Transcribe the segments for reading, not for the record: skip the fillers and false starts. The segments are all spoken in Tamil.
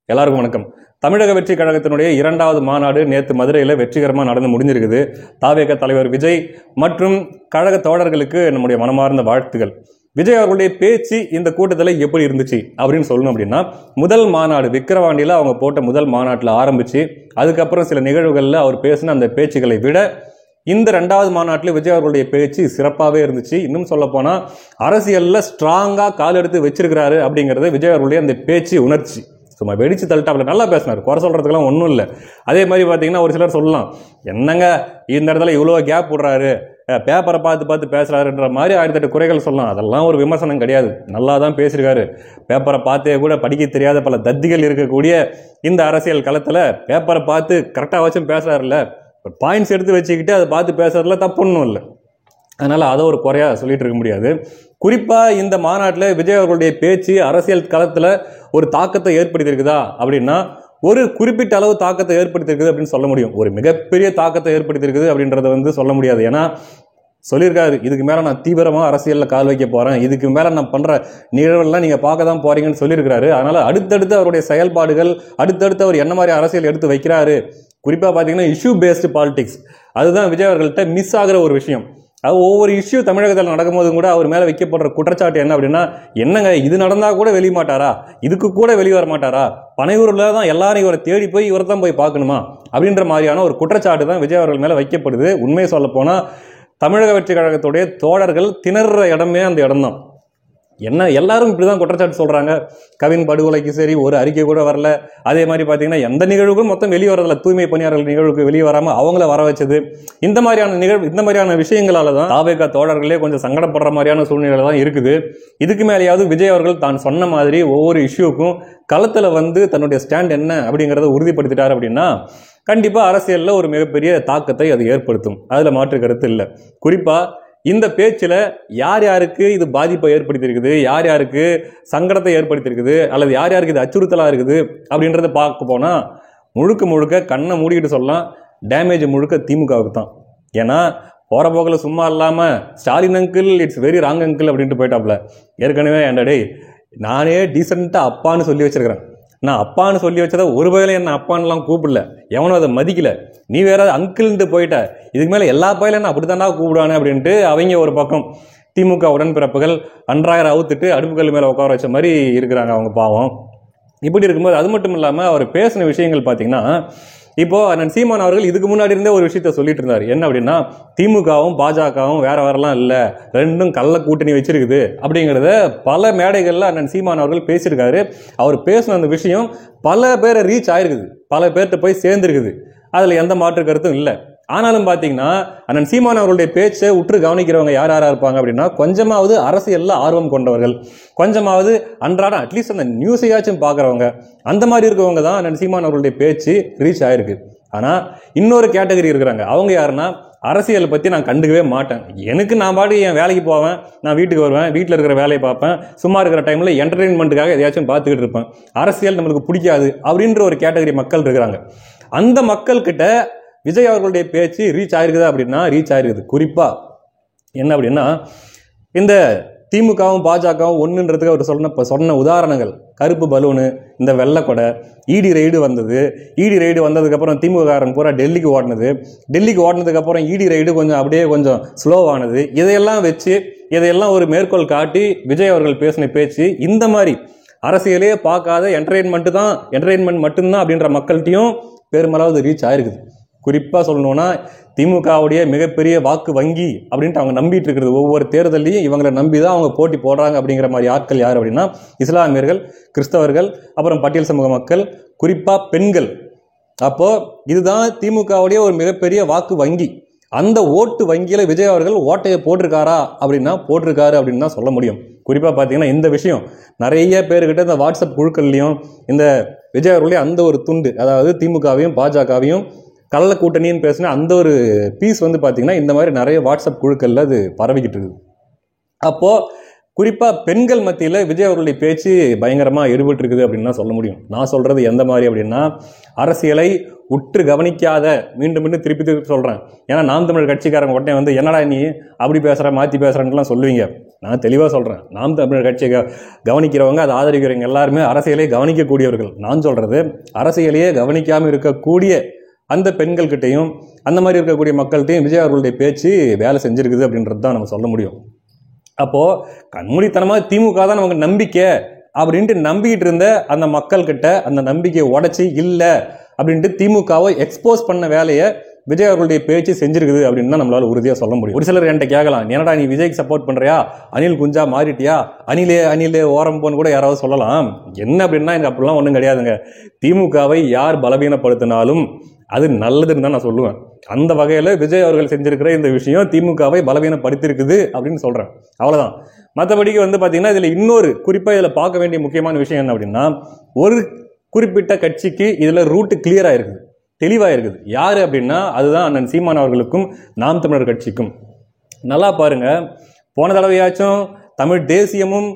எல்லாருக்கும் வணக்கம். தமிழக வெற்றி கழகத்தினுடைய இரண்டாவது மாநாடு நேற்று மதுரையில் வெற்றிகரமாக நடந்து முடிஞ்சிருக்குது. தாவேக தலைவர் விஜய் மற்றும் கழக தோழர்களுக்கு நம்முடைய மனமார்ந்த வாழ்த்துகள். விஜய் அவர்களுடைய பேச்சு இந்த கூட்டத்தில் எப்படி இருந்துச்சு அப்படின்னு சொல்லணும் அப்படின்னா, முதல் மாநாடு விக்கிரவாண்டியில் அவங்க போட்ட முதல் மாநாட்டில் ஆரம்பிச்சு அதுக்கப்புறம் சில நிகழ்வுகளில் அவர் பேசின அந்த பேச்சுகளை விட இந்த ரெண்டாவது மாநாட்டில் விஜய் அவர்களுடைய பேச்சு சிறப்பாகவே இருந்துச்சு. இன்னும் சொல்ல போனால் அரசியலில் ஸ்ட்ராங்காக கால் எடுத்து வச்சிருக்கிறாரு அப்படிங்கிறத விஜய் அவர்களுடைய அந்த பேச்சு உணர்ச்சி. சும்மா வெடிச்சு தள்ளிட்டாப்புல நல்லா பேசினார், குறை சொல்கிறதுக்கெல்லாம் ஒன்றும் இல்லை. அதே மாதிரி பார்த்தீங்கன்னா ஒரு சிலர் சொல்லலாம், என்னங்க இந்த இடத்துல இவ்வளோ கேப் விடுறாரு, பேப்பரை பார்த்து பேசுகிறாருன்ற மாதிரி 1008 குறைகள் சொல்லலாம். அதெல்லாம் ஒரு விமர்சனம் கிடையாது, நல்லா தான் பேசியிருக்காரு. பேப்பரை பார்த்தே கூட படிக்க தெரியாத பல தத்திகள் இருக்கக்கூடிய இந்த அரசியல் களத்தில் பேப்பரை பார்த்து கரெக்டாக வச்சும் பேசுகிறாருல்ல, பாயிண்ட்ஸ் எடுத்து வச்சுக்கிட்டு அதை பார்த்து பேசுறதுல தப்பு ஒன்றும் இல்லை. அதனால் அதை ஒரு குறையாக சொல்லிட்டு இருக்க முடியாது. குறிப்பாக இந்த மாநாட்டில் விஜய் அவர்களுடைய பேச்சு அரசியல் களத்தில் ஒரு தாக்கத்தை ஏற்படுத்தியிருக்குதா அப்படின்னா, ஒரு குறிப்பிட்ட அளவு தாக்கத்தை ஏற்படுத்தியிருக்குது அப்படின்னு சொல்ல முடியும். ஒரு மிகப்பெரிய தாக்கத்தை ஏற்படுத்தியிருக்குது அப்படின்றத சொல்ல முடியாது. ஏன்னா சொல்லியிருக்காரு, இதுக்கு மேலே நான் தீவிரமாக அரசியலில் கால் வைக்க போகிறேன், இதுக்கு மேலே நான் பண்ணுற நிகழ்வுலாம் நீங்கள் பார்க்க தான் போகிறீங்கன்னு சொல்லியிருக்கிறாரு. அதனால் அடுத்தடுத்து அவருடைய செயல்பாடுகள், அடுத்தடுத்து அவர் என்ன மாதிரி அரசியல் எடுத்து வைக்கிறாரு, குறிப்பாக பார்த்தீங்கன்னா இஷ்யூ பேஸ்டு பாலிடிக்ஸ், அதுதான் விஜய் அவர்கள்ட்ட மிஸ் ஆகிற ஒரு விஷயம். அது ஒவ்வொரு இஷ்யூ தமிழகத்தில் நடக்கும்போதும் கூட அவர் மேலே வைக்கப்படுற குற்றச்சாட்டு என்ன அப்படின்னா, என்னங்க இது நடந்தால் கூட வெளியே மாட்டாரா, இதுக்கு கூட வெளியே வர மாட்டாரா, பனையூரில் தான் எல்லாரும் இவரை தேடி போய் இவரை தான் போய் பார்க்கணுமா அப்படின்ற மாதிரியான ஒரு குற்றச்சாட்டு தான் விஜய் அவர்கள் மேலே வைக்கப்படுது. உண்மையை சொல்ல போனால் தமிழக வெற்றி கழகத்துடைய தோழர்கள் திணற இடமே அந்த இடம்தான். என்ன எல்லாரும் இப்படி தான் குற்றச்சாட்டு சொல்கிறாங்க. கவின் படுகொலைக்கு சரி ஒரு அறிக்கை கூட வரல. அதே மாதிரி பார்த்தீங்கன்னா எந்த நிகழ்வுக்கும் மொத்தம் வெளியே வரதில்ல, தூய்மை பணியாளர்கள் நிகழ்வுக்கு வெளியே வராமல் அவங்கள வர வச்சது, இந்த மாதிரியான நிகழ்வு, இந்த மாதிரியான விஷயங்களால தான் தாவேகா தோழர்களே கொஞ்சம் சங்கடப்படுற மாதிரியான சூழ்நிலை தான் இருக்குது. இதுக்கு மேலேயாவது விஜய் அவர்கள் தான் சொன்ன மாதிரி ஒவ்வொரு இஷ்யூக்கும் களத்தில் தன்னுடைய ஸ்டாண்ட் என்ன அப்படிங்கிறத உறுதிப்படுத்திட்டார் அப்படின்னா கண்டிப்பாக அரசியலில் ஒரு மிகப்பெரிய தாக்கத்தை அது ஏற்படுத்தும், அதில் மாற்று கருத்து இல்லை. குறிப்பாக இந்த பேச்சில் யார் யாருக்கு இது பாதிப்பை ஏற்படுத்தியிருக்குது, யார் யாருக்கு சங்கடத்தை ஏற்படுத்தியிருக்குது, அல்லது யார் யாருக்கு இது அச்சுறுத்தலாக இருக்குது அப்படின்றத பார்க்க போனால் முழுக்க கண்ணை மூடிக்கிட்டு சொல்லலாம், டேமேஜ் முழுக்க திமுகவுக்கு தான். ஏன்னா போகிற போக்கில் சும்மா இல்லாமல் Stalin uncle it's very wrong uncle அப்படின்ட்டு போயிட்டாப்புல. ஏற்கனவே ஏன்டா நானே டீசெண்டாக அப்பான்னு சொல்லி வச்சிருக்கிறேன், நான் அப்பான்னு சொல்லி வச்சதை ஒரு வகையில் என்ன அப்பான்லாம் கூப்பிடல, எவனும் அதை மதிக்கல, நீ வேற அங்கிள்ன்ட்டு போயிட்ட, இதுக்கு மேலே எல்லா பயிலும் என்ன அப்படி தாண்டா கூப்பிடுவானே அப்படின்ட்டு அவங்க ஒரு பக்கம் திமுக உடன்பிறப்புகள் அன்றாயிரம் அவுத்துட்டு அடுப்புகள் மேலே உட்கார வச்ச மாதிரி இருக்கிறாங்க அவங்க பாவம். இப்படி இருக்கும்போது அது மட்டும் இல்லாமல் அவர் பேசின விஷயங்கள் பார்த்தீங்கன்னா, இப்போ அண்ணன் சீமான் அவர்கள் இதுக்கு முன்னாடி இருந்தே ஒரு விஷயத்த சொல்லிட்டு இருந்தார். என்ன அப்படின்னா, திமுகவும் பாஜகவும் வேற வேறலாம் இல்லை, ரெண்டும் கள்ள கூட்டணி வச்சிருக்குது அப்படிங்கிறத பல மேடைகளில் அண்ணன் சீமான் அவர்கள் பேசியிருக்காரு. அவர் பேசின அந்த விஷயம் பல பேரை ரீச் ஆயிருக்குது, பல பேர்கிட்ட போய் சேர்ந்துருக்குது, அதில் எந்த மாற்று கருத்தும் இல்லை. ஆனாலும் பார்த்தீங்கன்னா அண்ணன் சீமான் அவர்களுடைய பேச்சை உற்று கவனிக்கிறவங்க யார் யாராக இருப்பாங்க அப்படின்னா, கொஞ்சமாவது அரசியலில் ஆர்வம் கொண்டவர்கள், கொஞ்சமாவது அன்றாடம் அட்லீஸ்ட் அந்த நியூஸையாச்சும் பார்க்குறவங்க, அந்த மாதிரி இருக்கவங்க தான் அண்ணன் சீமான் அவர்களுடைய பேச்சு ரீச் ஆயிருக்கு. ஆனால் இன்னொரு கேட்டகரி இருக்கிறாங்க, அவங்க யாருன்னா அரசியலை பற்றி நான் கண்டுக்கவே மாட்டேன், எனக்கு நான் பாட்டு என் வேலைக்கு போவேன், நான் வீட்டுக்கு வருவேன், வீட்டில் இருக்கிற வேலையை பார்ப்பேன், சும்மா இருக்கிற டைமில் என்டர்டெயின்மெண்ட்டுக்காக எதையாச்சும் பார்த்துக்கிட்டு இருப்பேன், அரசியல் நம்மளுக்கு பிடிக்காது அப்படின்ற ஒரு கேட்டகரி மக்கள் இருக்கிறாங்க. அந்த மக்கள்கிட்ட விஜய் அவர்களுடைய பேச்சு ரீச் ஆயிருக்குதா அப்படின்னா ரீச் ஆயிருக்குது. குறிப்பாக என்ன அப்படின்னா, இந்த திமுகவும் பாஜகவும் ஒன்றுன்றதுக்கு அவர் சொன்ன உதாரணங்கள், கருப்பு பலூனு, இந்த வெள்ளைக்கொடை, இடி ரெய்டு வந்தது, இடி ரெய்டு வந்ததுக்கப்புறம் திமுககாரன் பூரா டெல்லிக்கு ஓடினதுக்கப்புறம் இடி ரெய்டு கொஞ்சம் ஸ்லோவானது, இதையெல்லாம் ஒரு மேற்கோள் காட்டி விஜய் அவர்கள் பேசின பேச்சு இந்த மாதிரி அரசியலே பார்க்காத என்டர்டெயின்மெண்ட் மட்டும்தான் அப்படின்ற மக்கள்கிட்டையும் பெருமளவு ரீச் ஆயிருக்குது. குறிப்பாக சொல்லணும்னா திமுகவுடைய மிகப்பெரிய வாக்கு வங்கி அப்படின்ட்டு அவங்க நம்பிட்டு இருக்கிறது, ஒவ்வொரு தேர்தலையும் இவங்களை நம்பி தான் அவங்க போட்டி போடுறாங்க அப்படிங்கிற மாதிரி ஆட்கள் யார் அப்படின்னா இஸ்லாமியர்கள், கிறிஸ்தவர்கள், அப்புறம் பட்டியல் சமூக மக்கள், குறிப்பாக பெண்கள். அப்போது இதுதான் திமுகவுடைய ஒரு மிகப்பெரிய வாக்கு வங்கி. அந்த ஓட்டு வங்கியில் விஜய் அவர்கள் ஓட்டையை போட்டிருக்காரா அப்படின்னா போட்டிருக்காரு அப்படின்னு தான் சொல்ல முடியும். குறிப்பாக பார்த்தீங்கன்னா இந்த விஷயம் நிறைய பேர்கிட்ட இந்த வாட்ஸ்அப் குழுக்கள்லையும் இந்த விஜய் அவர்களுடைய அந்த ஒரு துண்டு, அதாவது திமுகவையும் பாஜகவையும் கள்ள கூட்டணின்னு பேசின அந்த ஒரு பீஸ் பார்த்தீங்கன்னா இந்த மாதிரி நிறைய வாட்ஸ்அப் குழுக்களில் அது பரவிக்கிட்டு இருக்குது. அப்போது குறிப்பாக பெண்கள் மத்தியில் விஜய் அவர்களுடைய பேச்சு பயங்கரமாக எடுபட்டு இருக்குது அப்படின்னு தான் சொல்ல முடியும். நான் சொல்கிறது எந்த மாதிரி அப்படின்னா, அரசியலை உற்று கவனிக்காத, மீண்டும் திருப்பி சொல்கிறேன், ஏன்னா நாம் தமிழர் கட்சிக்காரங்க உடனே என்னடா நீ அப்படி பேசுகிற மாற்றி பேசுகிறேன்னுலாம் சொல்லுவீங்க. நான் தெளிவாக சொல்கிறேன், நாம் தமிழர் கட்சியை கவனிக்கிறவங்க, அதை ஆதரிக்கிறவங்க எல்லாருமே அரசியலே கவனிக்கக்கூடியவர்கள். நான் சொல்கிறது, அரசியலையே கவனிக்காமல் இருக்கக்கூடிய அந்த பெண்கள்கிட்டையும் அந்த மாதிரி இருக்கக்கூடிய மக்கள்கிட்டையும் விஜய் அவர்களுடைய பேச்சு வேலை செஞ்சுருக்குது அப்படின்றது தான் நம்ம சொல்ல முடியும். அப்போது கண்மூடித்தனமாக திமுக தான் நமக்கு நம்பிக்கை அப்படின்ட்டு நம்பிக்கிட்டு இருந்த அந்த மக்கள்கிட்ட அந்த நம்பிக்கையை உடச்சி இல்லை அப்படின்ட்டு திமுகவை எக்ஸ்போஸ் பண்ண வேலையை விஜய் அவர்களுடைய பேச்சு செஞ்சிருக்குது அப்படின்னு தான் நம்மளால உறுதியாக சொல்ல முடியும். ஒரு சிலர் என்கிட்ட கேட்கலாம், என்னடா நீ விஜய்க்கு சப்போர்ட் பண்ணுறியா, அனில் குஞ்சா மாறிட்டியா, அனிலே ஓரம் போன்னு கூட யாராவது சொல்லலாம். என்ன அப்படின்னா எனக்கு அப்படிலாம் ஒன்றும் கிடையாதுங்க. திமுகவை யார் பலவீனப்படுத்தினாலும் அது நல்லதுன்னு தான் நான் சொல்லுவேன். அந்த வகையில் விஜய் அவர்கள் செஞ்சிருக்கிற இந்த விஷயம் திமுகவை பலவீனப்படுத்திருக்குது அப்படின்னு சொல்கிறேன். அவ்வளோதான். மற்றபடிக்கு பார்த்தீங்கன்னா இதில் இன்னொரு குறிப்பாக இதில் பார்க்க வேண்டிய முக்கியமான விஷயம் என்ன அப்படின்னா, ஒரு குறிப்பிட்ட கட்சிக்கு இதில் ரூட்டு கிளியராக இருக்குது, தெளிவாக இருக்குது. யார் அப்படின்னா அதுதான் அண்ணன் சீமான் அவர்களுக்கும் நாம் தமிழர் கட்சிக்கும். நல்லா பாருங்க, போன தடவையாச்சும் தமிழ் தேசியமும்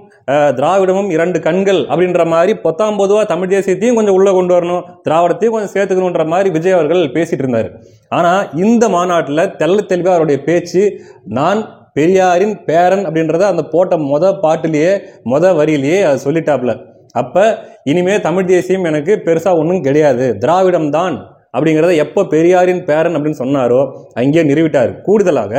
திராவிடமும் இரண்டு கண்கள் அப்படின்ற மாதிரி பொதுவாக தமிழ் தேசியத்தையும் கொஞ்சம் உள்ள கொண்டு வரணும், திராவிடத்தையும் கொஞ்சம் சேர்த்துக்கணுன்ற மாதிரி விஜய் அவர்கள் பேசிட்டு இருந்தார். ஆனால் இந்த மாநாட்டில் தெளிவாக அவருடைய பேச்சு நான் பெரியாரின் பேரன் அப்படின்றத அந்த போட்ட பாட்டிலேயே வரியிலேயே அது சொல்லிட்டாப்ல. அப்போ இனிமே தமிழ் தேசியம் எனக்கு பெருசாக ஒன்றும் கிடையாது, திராவிடம் தான் அப்படிங்கிறத எப்போ பெரியாரின் பேரன் அப்படின்னு சொன்னாரோ அங்கேயே நிறுவிட்டார். கூடுதலாக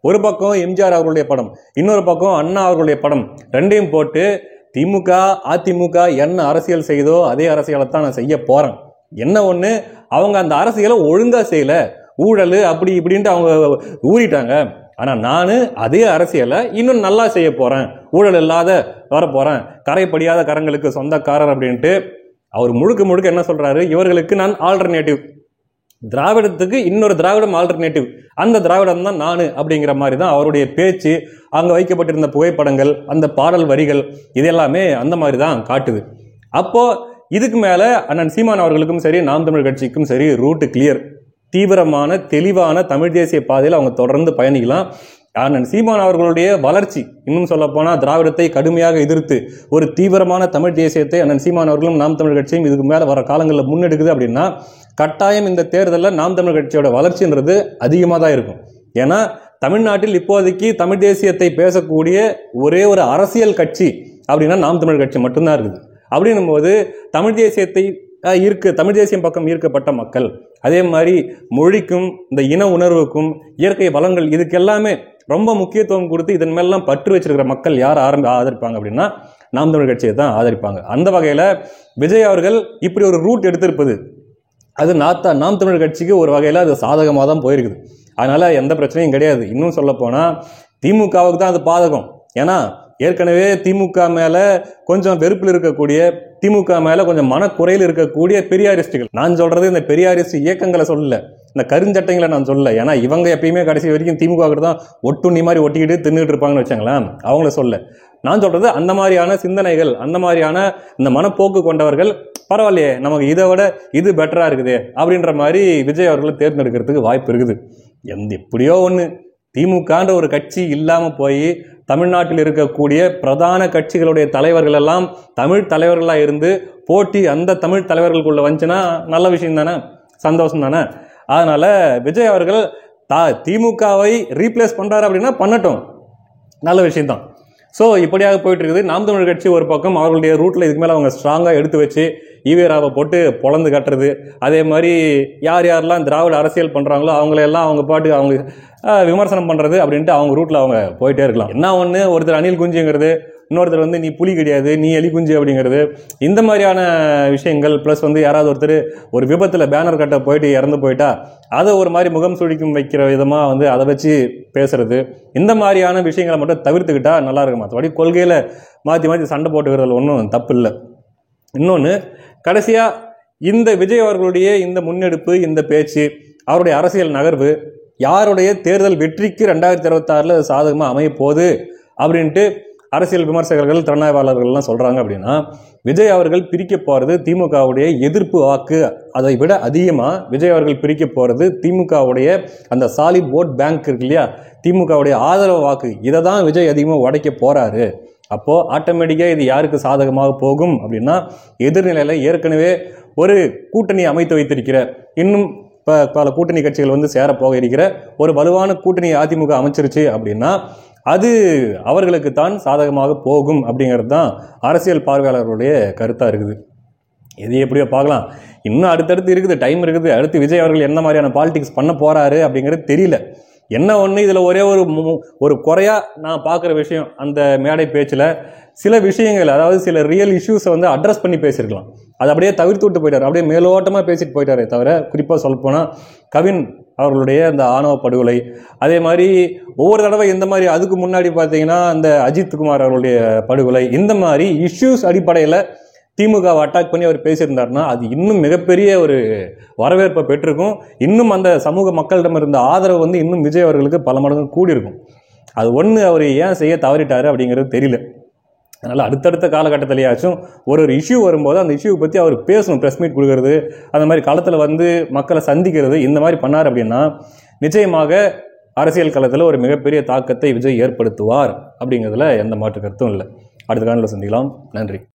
ஒரு பக்கம் எம்ஜிஆர் அவர்களுடைய படம், இன்னொரு பக்கம் அண்ணா அவர்களுடைய படம், ரெண்டையும் போட்டு திமுக அதிமுக என்ன அரசியல் செய்தோ அதே அரசியலை தான் நான் செய்ய போறேன். என்ன ஒன்று, அவங்க அந்த அரசியலை ஒழுங்காக செய்யலை, ஊழல் அப்படி இப்படின்ட்டு அவங்க ஊறிட்டாங்க. ஆனால் நான் அதே அரசியலை இன்னும் நல்லா செய்ய போறேன், ஊழல் இல்லாத வரப்போறேன், கரைப்படியாத கரங்களுக்கு சொந்தக்காரர் அப்படின்ட்டு அவர் முழுக்க என்ன சொல்றாரு, இவர்களுக்கு நான் ஆல்டர்னேட்டிவ், திராவிடத்துக்கு இன்னொரு திராவிடம் ஆல்டர்னேட்டிவ், அந்த திராவிடம் தான் நான் அப்படிங்கிற மாதிரி தான் அவருடைய பேச்சு. அங்கே வைக்கப்பட்டிருந்த புகைப்படங்கள், அந்த பாடல் வரிகள், இது எல்லாமே அந்த மாதிரி தான் காட்டுது. அப்போ இதுக்கு மேலே அண்ணன் சீமான் அவர்களுக்கும் சரி நாம் தமிழ் கட்சிக்கும் சரி ரூட்டு கிளியர், தீவிரமான தெளிவான தமிழ் தேசிய பாதையில் அவங்க தொடர்ந்து பயணிக்கலாம். அண்ணன் சீமான் அவர்களுடைய வளர்ச்சி, இன்னும் சொல்ல போனால் திராவிடத்தை கடுமையாக எதிர்த்து ஒரு தீவிரமான தமிழ் தேசியத்தை அண்ணன் சீமான் அவர்களும் நாம் தமிழ் கட்சியும் இதுக்கு மேலே வர காலங்களில் முன்னெடுக்குது அப்படின்னா கட்டாயம் இந்த தேர்தலில் நாம் தமிழ் கட்சியோட வளர்ச்சின்றது அதிகமாக தான் இருக்கும். ஏன்னா தமிழ்நாட்டில் இப்போதைக்கு தமிழ் தேசியத்தை பேசக்கூடிய ஒரே ஒரு அரசியல் கட்சி அப்படின்னா நாம் தமிழ் கட்சி மட்டும்தான் இருக்குது. அப்படின்னும் போது தமிழ் தேசியத்தை தமிழ் தேசியம் பக்கம் ஈர்க்கப்பட்ட மக்கள், அதே மாதிரி மொழிக்கும் இந்த இன உணர்வுக்கும் இயற்கை வளங்கள் இதுக்கெல்லாமே ரொம்ப முக்கியத்துவம் கொடுத்து இதன் மேலாம் பற்று வச்சிருக்கிற மக்கள் யார் ஆதரிப்பாங்க அப்படின்னா நாம் தமிழ் கட்சியை தான் ஆதரிப்பாங்க. அந்த வகையில் விஜய் அவர்கள் இப்படி ஒரு ரூட் எடுத்திருப்பது அது நாம் தமிழ் கட்சிக்கு ஒரு வகையில் அது சாதகமாக தான் போயிருக்குது. அதனால எந்த பிரச்சனையும் கிடையாது. இன்னும் சொல்ல போனால் திமுகவுக்கு தான் அது பாதகம். ஏன்னா ஏற்கனவே திமுக மேலே கொஞ்சம் வெறுப்பில் இருக்கக்கூடிய, திமுக மேலே கொஞ்சம் மனக்குறையில் இருக்கக்கூடிய பெரியாரிஸ்டுகள், நான் சொல்றது இந்த பெரியாரிஸ்ட் இயக்கங்களை சொல்லல, இந்த கருஞ்சட்டைங்களை நான் சொல்லல. ஏன்னா இவங்க எப்பயுமே கடைசி வரைக்கும் திமுக கிட்ட தான் ஒட்டுண்ணி மாதிரி ஒட்டிக்கிட்டு தின்னுட்டு இருப்பாங்கன்னு வச்சாங்களேன், அவங்கள சொல்ல. நான் சொல்றது அந்த மாதிரியான சிந்தனைகள், அந்த மாதிரியான இந்த மனப்போக்கு கொண்டவர்கள் பரவாயில்லையே, நமக்கு இதை விட இது பெட்டரா இருக்குது அப்படின்ற மாதிரி விஜய் அவர்களை தேர்ந்தெடுக்கிறதுக்கு வாய்ப்பு இருக்குது. எப்படியோ ஒன்று திமுகன்ற ஒரு கட்சி இல்லாமல் போய் தமிழ்நாட்டில் இருக்கக்கூடிய பிரதான கட்சிகளுடைய தலைவர்கள் எல்லாம் தமிழ் தலைவர்களாக இருந்து போட்டி அந்த தமிழ் தலைவர்களுக்குள்ள வந்துச்சுன்னா நல்ல விஷயம் தானே, சந்தோஷம் தானே. அதனால விஜய் அவர்கள் திமுகவை ரீப்ளேஸ் பண்றாரு அப்படின்னா பண்ணட்டும், நல்ல விஷயம்தான். ஸோ இப்படியாக போயிட்டு இருக்குது. நாம் தமிழ் கட்சி ஒரு பக்கம் அவர்களுடைய ரூட்டில் இதுக்கு மேலே அவங்க ஸ்ட்ராங்காக எடுத்து வச்சு ஈவேராவை போட்டு பொழந்து கட்டுறது, அதே மாதிரி யாரெல்லாம் திராவிட அரசியல் பண்ணுறாங்களோ அவங்களையெல்லாம் அவங்க பாட்டு அவங்க விமர்சனம் பண்ணுறது அப்படின்ட்டு அவங்க ரூட்டில் அவங்க போயிட்டே இருக்கலாம். என்ன ஒன்று, ஒருத்தர் அணில் குஞ்சுங்கிறது, இன்னொருத்தர் நீ புலி கிடையாது நீ எலி குஞ்சு அப்படிங்கிறது, இந்த மாதிரியான விஷயங்கள். ப்ளஸ் யாராவது ஒருத்தர் ஒரு விபத்தில் பேனர் கட்ட போயிட்டு இறந்து போயிட்டா அதை ஒரு மாதிரி முகம் சுழிக்கும் வைக்கிற விதமாக அதை வச்சு பேசுறது, இந்த மாதிரியான விஷயங்களை மட்டும் தவிர்த்துக்கிட்டா நல்லா இருக்கும். மற்றபடி கொள்கையில் மாற்றி சண்டை போட்டுக்கிறதுல ஒன்றும் தப்பு இல்லை. இன்னொன்று, கடைசியாக இந்த விஜய் அவர்களுடைய இந்த முன்னெடுப்பு, இந்த பேச்சு, அவருடைய அரசியல் நகர்வு யாருடைய தேர்தல் வெற்றிக்கு 2026 சாதகமாக அமைய போகுது அப்படின்ட்டு அரசியல் விமர்சகர்கள் திறனாய்வாளர்கள்லாம் சொல்கிறாங்க. அப்படின்னா விஜய் அவர்கள் பிரிக்க போகிறது திமுகவுடைய எதிர்ப்பு வாக்கு, அதை விட அதிகமாக விஜய் அவர்கள் பிரிக்க போகிறது திமுகவுடைய அந்த சாலிட் ஓட் பேங்க் இருக்கு இல்லையா, திமுகவுடைய ஆதரவு வாக்கு, இதை தான் விஜய் அதிகமாக உடைக்க போகிறாரு. அப்போது ஆட்டோமேட்டிக்காக இது யாருக்கு சாதகமாக போகும் அப்படின்னா எதிர்நிலையில் ஏற்கனவே ஒரு கூட்டணி அமைத்து வைத்திருக்கிற, இன்னும் இப்போ பல கூட்டணி கட்சிகள் வந்து சேரப்போக இருக்கிற ஒரு வலுவான கூட்டணி அதிமுக அமைச்சிருச்சு அப்படின்னா அது அவர்களுக்கு தான் சாதகமாக போகும் அப்படிங்கிறது தான் அரசியல் பார்வையாளர்களுடைய கருத்தாக இருக்குது. எது எப்படியோ பார்க்கலாம், இன்னும் அடுத்தடுத்து இருக்குது, டைம் இருக்குது. அடுத்து விஜய் அவர்கள் என்ன மாதிரியான பாலிடிக்ஸ் பண்ண போகிறாரு அப்படிங்கிறது தெரியல. என்ன ஒன்று இதில் ஒரே ஒரு குறையாக நான் பார்க்குற விஷயம், அந்த மேடை பேச்சில் சில விஷயங்கள், அதாவது சில ரியல் இஷ்யூஸை வந்து அட்ரஸ் பண்ணி பேசியிருக்கலாம். அதை அப்படியே தவிர்த்து விட்டு போயிட்டார், அப்படியே மேலோட்டமாக பேசிட்டு போயிட்டாரே தவிர, குறிப்பாக சொல்லப்போனால் கவின் அவர்களுடைய அந்த ஆணவ படுகொலை, அதே மாதிரி ஒவ்வொரு தடவை இந்த மாதிரி, அதுக்கு முன்னாடி பார்த்தீங்கன்னா அந்த அஜித்குமார் அவர்களுடைய படுகொலை, இந்த மாதிரி இஷ்யூஸ் அடிப்படையில் திமுகவை அட்டாக் பண்ணி அவர் பேசியிருந்தாருன்னா அது இன்னும் மிகப்பெரிய ஒரு வரவேற்பை பெற்றிருக்கும். இன்னும் அந்த சமூக மக்களிடம் இருந்த ஆதரவு வந்து இன்னும் விஜய் அவர்களுக்கு பல மடங்கு கூடியிருக்கும். அது ஒன்று அவர் ஏன் செய்ய தவறிட்டாரு அப்படிங்கிறது தெரியல. அதனால் அடுத்தடுத்த காலகட்டத்திலேயாச்சும் ஒரு இஷ்யூ வரும்போது அந்த இஷ்யூவை பற்றி அவர் பேசணும், ப்ரெஸ் மீட் கொடுக்கறது, அந்த மாதிரி களத்தில் வந்து மக்களை சந்திக்கிறது, இந்த மாதிரி பண்ணார் அப்படின்னா நிச்சயமாக அரசியல் களத்தில் ஒரு மிகப்பெரிய தாக்கத்தை விஜய் ஏற்படுத்துவார் அப்படிங்கிறதுல எந்த மாற்று கருத்தும் இல்லை. அடுத்த காணொளியில் சந்திக்கலாம். நன்றி.